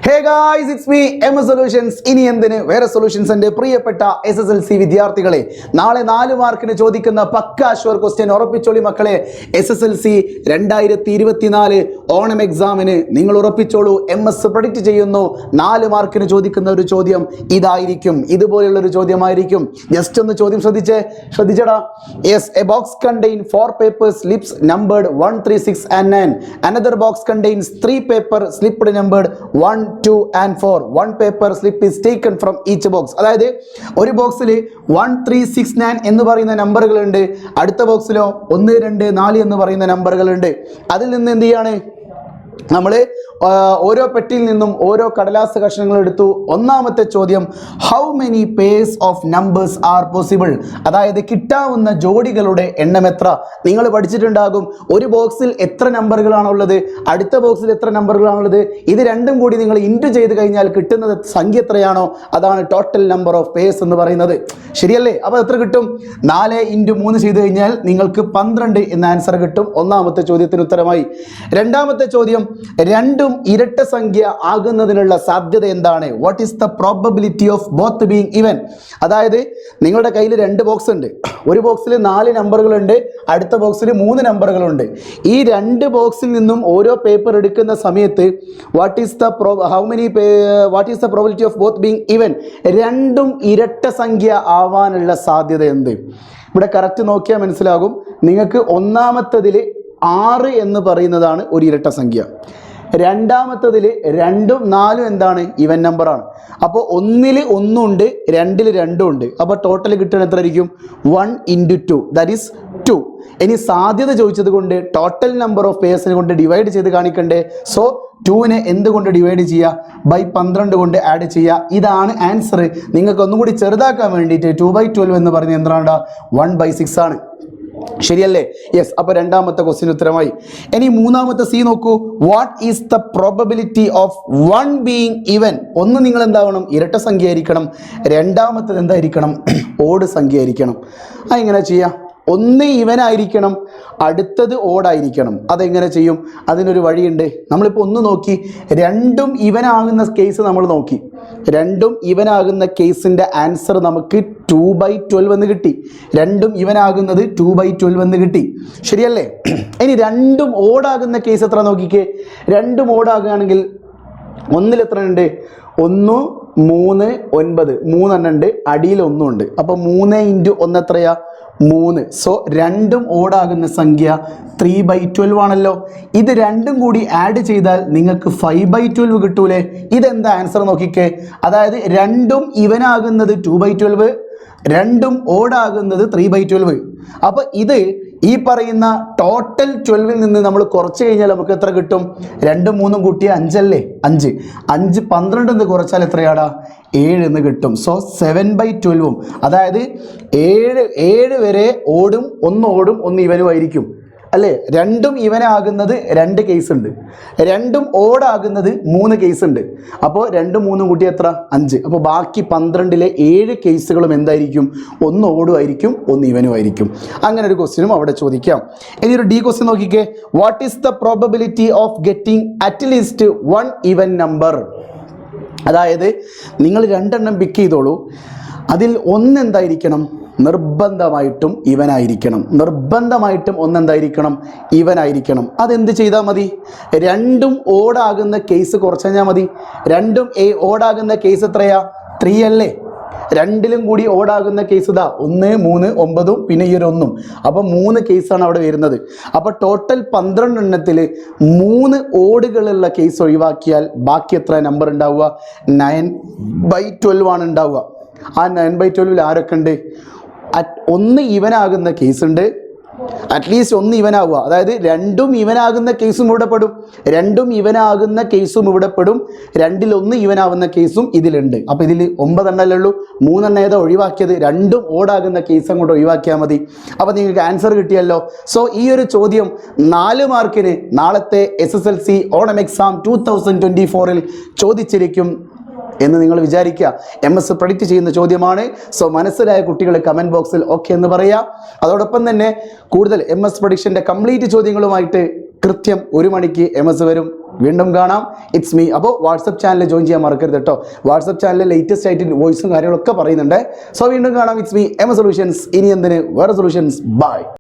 Hey guys, it's me, MS Solutions. ഇനി എന്തിന് വേറെ സൊല്യൂഷൻസ് എൻ്റെ പ്രിയപ്പെട്ട SSLC വിദ്യാർത്ഥികളെ, നാളെ 4 മാർക്കിന് ചോദിക്കുന്ന പക്ക ഷുവർ ക്വസ്റ്റ്യൻ ഉറപ്പിച്ചോളി മക്കളെ. SSLC 2024 ഓണം എക്സാമിന് നിങ്ങൾ ഉറപ്പിച്ചോളൂ. MS പ്രഡിക്റ്റ് ചെയ്യുന്നു 4 മാർക്കിന് ചോദിക്കുന്ന ഒരു ചോദ്യം ഇതായിരിക്കും, ഇതുപോലുള്ള ഒരു ചോദ്യമായിരിക്കും. ജസ്റ്റ് ഒന്ന് ചോദ്യം ശ്രദ്ധിച്ചടാ. Yes, a box contain 4 paper slips numbered 1, 3, 6 and 9. Another box contains 3 paper slipped numbered 1, 2 and 4. One paper slip is taken from each box. അതായത് ഒരു ബോക്സിൽ 1, 3, 6, 9 എന്ന് പറയുന്ന നമ്പറുകളുണ്ട്, അടുത്ത ബോക്സിലോ 1, 2, 4 എന്ന് പറയുന്ന നമ്പറുകളുണ്ട്. അതിൽ നിന്ന് എന്ത് ചെയ്യാണ്, നമ്മൾ ഓരോ പെട്ടിയിൽ നിന്നും ഓരോ കടലാസ് കഷ്ണങ്ങൾ എടുത്തു. ഒന്നാമത്തെ ചോദ്യം, how many purse of numbers are possible? അതായത് കിട്ടാവുന്ന ജോഡികളുടെ എണ്ണം എത്ര? നിങ്ങൾ പഠിച്ചിട്ടുണ്ടാകും, ഒരു ബോക്സിൽ എത്ര നമ്പറുകളാണുള്ളത്, അടുത്ത ബോക്സിൽ എത്ര നമ്പറുകളാണുള്ളത്, ഇത് രണ്ടും കൂടി നിങ്ങൾ ഇൻറ്റു ചെയ്ത് കഴിഞ്ഞാൽ കിട്ടുന്നത് സംഖ്യ എത്രയാണോ അതാണ് ടോട്ടൽ നമ്പർ ഓഫ് പേഴ്സ് എന്ന് പറയുന്നത്. ശരിയല്ലേ? അപ്പോൾ എത്ര കിട്ടും? 4 × 3 ചെയ്ത് കഴിഞ്ഞാൽ നിങ്ങൾക്ക് 12 എന്ന ആൻസർ കിട്ടും. ഒന്നാമത്തെ ചോദ്യത്തിന് ഉത്തരമായി. രണ്ടാമത്തെ ചോദ്യം, രണ്ടും ഇരട്ട സംഖ്യ ആകുന്നതിനുള്ള സാധ്യത എന്താണ്? What is the probability of both being even? അതായത് നിങ്ങളുടെ കയ്യിൽ 2 ബോക്സ് ഉണ്ട്, ഒരു ബോക്സിൽ 4 നമ്പറുകളുണ്ട്, അടുത്ത ബോക്സിൽ 3 നമ്പറുകളുണ്ട്. ഈ 2 ബോക്സിൽ നിന്നും ഓരോ പേപ്പർ എടുക്കുന്ന സമയത്ത് what is the probability of both being even? രണ്ടും ഇരട്ട സംഖ്യ ആവാനുള്ള സാധ്യത എന്ത്? ഇവിടെ കറക്റ്റ് നോക്കിയാൽ മനസ്സിലാകും നിങ്ങൾക്ക്. ഒന്നാമത്തതിൽ 6 എന്ന് പറയുന്നതാണ് ഒരു ഇരട്ട സംഖ്യ. രണ്ടാമത്തതിൽ 2ഉം 4ഉം എന്താണ്? ഈവൻ നമ്പറാണ്. അപ്പോൾ 1ൽ 1 ഉണ്ട്, 2ൽ 2 ഉണ്ട്. അപ്പോൾ ടോട്ടൽ കിട്ടുന്നത് എത്ര ആയിരിക്കും? 1 × 2, ദാറ്റ് ഈസ് 2. ഇനി സാധ്യത ചോദിച്ചത് കൊണ്ട് ടോട്ടൽ നമ്പർ ഓഫ് പേഴ്സിനെ കൊണ്ട് ഡിവൈഡ് ചെയ്ത് കാണിക്കണ്ടേ. സോ 2നെ എന്തുകൊണ്ട് ഡിവൈഡ് ചെയ്യുക? ബൈ 12 കൊണ്ട് ആഡ് ചെയ്യുക. ഇതാണ് ആൻസർ. നിങ്ങൾക്ക് ഒന്നും കൂടി ചെറുതാക്കാൻ വേണ്ടിയിട്ട് 2/12 എന്ന് പറഞ്ഞ എന്താണ്? 1/6 ആണ്. ശരിയല്ലേ? യെസ്. അപ്പോൾ രണ്ടാമത്തെ ക്വസ്റ്റ്യൻ ഉത്തരമായി. ഇനി മൂന്നാമത്തെ സി നോക്കൂ. What is the probability of 1 being even? ഒന്ന് നിങ്ങൾ എന്താവണം? ഇരട്ട സംഖ്യ ആയിരിക്കണം. രണ്ടാമത്തത് എന്തായിരിക്കണം? ഓഡ് സംഖ്യ ആയിരിക്കണം. അതെങ്ങനെ ചെയ്യാം? ഒന്ന് ഈവൻ ആയിരിക്കണം, അടുത്തത് ഓടായിരിക്കണം. അതെങ്ങനെ ചെയ്യും? അതിനൊരു വഴിയുണ്ട്. നമ്മളിപ്പോൾ ഒന്ന് നോക്കി, രണ്ടും ഈവൻ ആകുന്ന കേസ് നമ്മൾ നോക്കി. രണ്ടും ഈവൻ ആകുന്ന കേസിൻ്റെ ആൻസർ നമുക്ക് 2/12 എന്ന് കിട്ടി. രണ്ടും ഈവൻ ആകുന്നത് 2/12 എന്ന് കിട്ടി. ശരിയല്ലേ? ഇനി രണ്ടും ഓടാകുന്ന കേസ് എത്ര നോക്കിക്കേ. രണ്ടും ഓടാകുകയാണെങ്കിൽ ഒന്നിൽ എത്ര ഉണ്ട്? 1, 3, 9. 3 എണ്ണം ഉണ്ട്, അടിയിൽ 1 ഉണ്ട്. അപ്പോൾ 3 × 1 എത്രയാ? 3. സോ രണ്ടും ഓടാകുന്ന സംഖ്യ 3/12 ആണല്ലോ. ഇത് രണ്ടും കൂടി ആഡ് ചെയ്താൽ നിങ്ങൾക്ക് 5/12 കിട്ടൂലേ? ഇതെന്താ ആൻസർ നോക്കിക്കേ. അതായത് രണ്ടും ഇവനാകുന്നത് 2/12, രണ്ടും ഓടാകുന്നത് 3/12. അപ്പോൾ ഇത് ഈ പറയുന്ന ടോട്ടൽ 12ൽ നിന്ന് നമ്മൾ കുറച്ച് കഴിഞ്ഞാൽ നമുക്ക് എത്ര കിട്ടും? 2ഉം 3ഉം കൂട്ടിയ 5 അല്ലേ? 5 12 എന്ന് കുറച്ചാൽ എത്രയാടാ? 7 എന്ന് കിട്ടും. സോ 7/12. അതായത് 7 വരെ ഓടും, 1 ഓടും, 1 ഇവനുമായിരിക്കും അല്ലേ? രണ്ടും ഇവനാകുന്നത് 2 കേസ് ഉണ്ട്, രണ്ടും ഓടാകുന്നത് 3 കേസ് ഉണ്ട്. അപ്പോൾ 2ഉം 3ഉം കൂട്ടി എത്ര? 5. അപ്പോൾ ബാക്കി 12ലെ 7 കേസുകളും എന്തായിരിക്കും? 1 ഓടുമായിരിക്കും, 1 ഇവനുമായിരിക്കും. അങ്ങനെ ഒരു ക്വസ്റ്റ്യനും അവിടെ ചോദിക്കാം. ഇനി ഒരു ഡി ക്വസ്റ്റ്യൻ നോക്കിക്കേ. What is the probability of getting at least 1 even number? അതായത് നിങ്ങൾ 2 എണ്ണം പിക്ക് ചെയ്തോളൂ, അതിൽ 1 എന്തായിരിക്കണം? നിർബന്ധമായിട്ടും ഇവനായിരിക്കണം. നിർബന്ധമായിട്ടും 1 എന്തായിരിക്കണം? ഇവനായിരിക്കണം. അതെന്ത് ചെയ്താൽ മതി? രണ്ടും ഓടാകുന്ന കേസ് കുറച്ച് കഴിഞ്ഞാൽ മതി. രണ്ടും ഓടാകുന്ന കേസ് എത്രയാ? 3 അല്ലേ? രണ്ടിലും കൂടി ഓടാകുന്ന കേസ് ഇതാ 1, 3, 9 പിന്നെ ഈ ഒരു 1. അപ്പോൾ 3 കേസാണ് അവിടെ വരുന്നത്. അപ്പോൾ ടോട്ടൽ 12 എണ്ണത്തിൽ 3 ഓടുകളുള്ള കേസ് ഒഴിവാക്കിയാൽ ബാക്കി എത്ര നമ്പർ ഉണ്ടാവുക? 9/12 ആണ് ഉണ്ടാവുക. ആ 9/12 ആരൊക്കെ ഉണ്ട്? 1 ഇവനാകുന്ന കേസുണ്ട്, അറ്റ്ലീസ്റ്റ് 1 ഇവനാവുക. അതായത് രണ്ടും ഇവനാകുന്ന കേസും ഇവിടെ പെടും, രണ്ടും ഇവനാകുന്ന കേസും ഇവിടെ പെടും, 2ൽ 1 ഇവനാവുന്ന കേസും ഇതിലുണ്ട്. അപ്പോൾ ഇതിൽ 9 എണ്ണല്ലേ ഉള്ളൂ. 3 എണ്ണം ഏതാ ഒഴിവാക്കിയത്? രണ്ടും ഓടാകുന്ന കേസ് അങ്ങോട്ട് ഒഴിവാക്കിയാൽ മതി. അപ്പോൾ നിങ്ങൾക്ക് ആൻസർ കിട്ടിയല്ലോ. സോ ഈ ഒരു ചോദ്യം 4 മാർക്കിന് നാളത്തെ SSLC ഓണം എക്സാം 2024 ചോദിച്ചിരിക്കും എന്ന് നിങ്ങൾ വിചാരിക്കുക. MS പ്രഡിക്റ്റ് ചെയ്യുന്ന ചോദ്യമാണ്. സോ മനസ്സിലായ കുട്ടികൾ കമൻറ്റ് ബോക്സിൽ ഓക്കെ എന്ന് പറയുക. അതോടൊപ്പം തന്നെ കൂടുതൽ MS പ്രഡിക്ഷൻ്റെ കംപ്ലീറ്റ് ചോദ്യങ്ങളുമായിട്ട് കൃത്യം 1 മണിക്ക് MS വരും. വീണ്ടും കാണാം. It's me. അപ്പോൾ വാട്സപ്പ് ചാനൽ ജോയിൻ ചെയ്യാൻ മറക്കരുത് കേട്ടോ. വാട്സപ്പ് ചാനലിൽ ലേറ്റസ്റ്റ് ആയിട്ട് വോയിസും കാര്യങ്ങളൊക്കെ പറയുന്നുണ്ട്. സോ വീണ്ടും കാണാം. It's me M solutions. ഇനി എന്തിന് വേറെ സൊല്യൂഷൻസ്. ബൈ.